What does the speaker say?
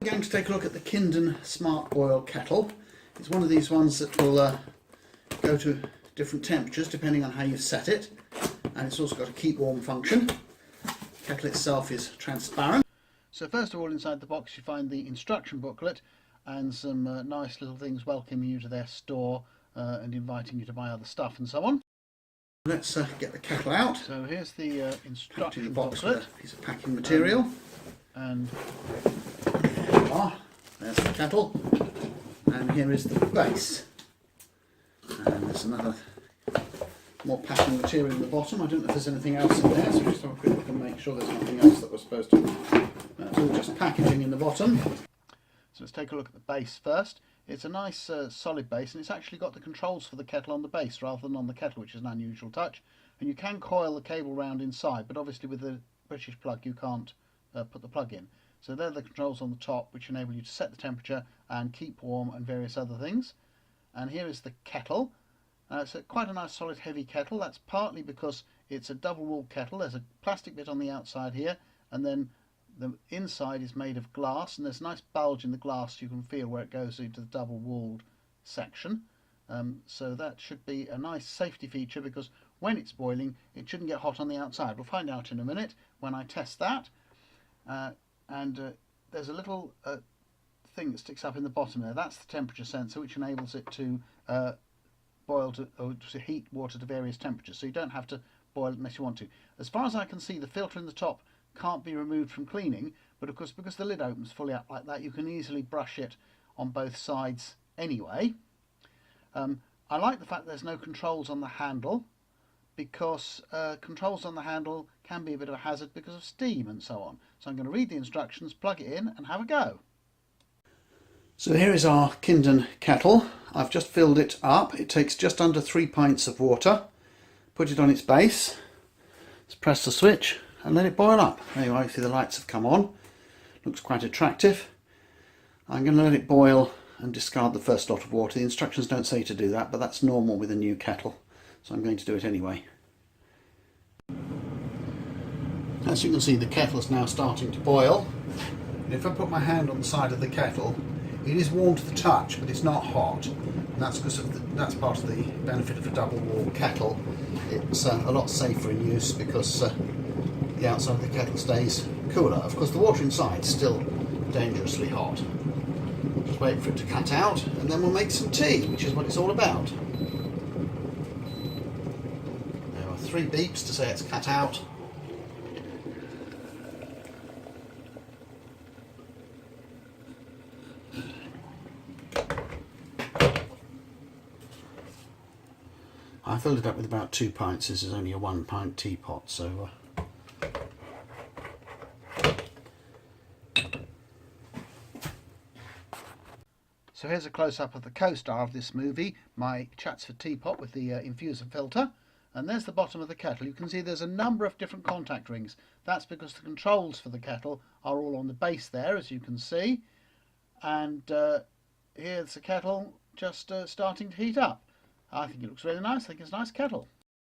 We're going to take a look at the Kinden Smart Boil Kettle. It's one of these ones that will go to different temperatures depending on how you set it, and it's also got a keep warm function. The kettle itself is transparent. So first of all, inside the box you find the instruction booklet and some nice little things welcoming you to their store and inviting you to buy other stuff and so on. Let's get the kettle out. So here's the instruction booklet. With a piece of packing material. And there's the kettle. And here is the base. And there's another more packing material in the bottom. I don't know if there's anything else in there, so just have a quick look and make sure there's nothing else that we're supposed to. That's all just packaging in the bottom. So let's take a look at the base first. It's a nice solid base, and it's actually got the controls for the kettle on the base rather than on the kettle, which is an unusual touch. And you can coil the cable round inside, but obviously with the British plug you can't put the plug in. So they're the controls on the top, which enable you to set the temperature and keep warm and various other things. And here is the kettle. It's quite a nice solid heavy kettle. That's partly because it's a double walled kettle. There's a plastic bit on the outside here, and then the inside is made of glass, and there's a nice bulge in the glass you can feel where it goes into the double walled section. So that should be a nice safety feature, because when it's boiling it shouldn't get hot on the outside. We'll find out in a minute when I test that. There's a little thing that sticks up in the bottom there. That's the temperature sensor, which enables it to boil or to heat water to various temperatures, so you don't have to boil it unless you want to. As far as I can see, the filter in the top can't be removed from cleaning, but of course because the lid opens fully up like that, you can easily brush it on both sides anyway. I like the fact there's no controls on the handle, because controls on the handle can be a bit of a hazard because of steam and so on. So I'm going to read the instructions, plug it in and have a go. So here is our Kinden kettle. I've just filled it up. It takes just under 3 pints of water. Put it on its base. Let's press the switch and let it boil up. There you are, you see the lights have come on. Looks quite attractive. I'm going to let it boil and discard the first lot of water. The instructions don't say to do that, but that's normal with a new kettle, so I'm going to do it anyway. As you can see, the kettle is now starting to boil. And if I put my hand on the side of the kettle, it is warm to the touch, but it's not hot. And that's because that's part of the benefit of a double wall kettle. It's a lot safer in use because the outside of the kettle stays cooler. Of course, the water inside is still dangerously hot. Just wait for it to cut out, and then we'll make some tea, which is what it's all about. There are 3 beeps to say it's cut out. I filled it up with about 2 pints. This is only a 1 pint teapot, so So here's a close-up of the co-star of this movie, my Chatsford teapot with the infuser filter. And there's the bottom of the kettle. You can see there's a number of different contact rings. That's because the controls for the kettle are all on the base there, as you can see. And here's the kettle just starting to heat up. I think it looks really nice. I think it's a nice kettle.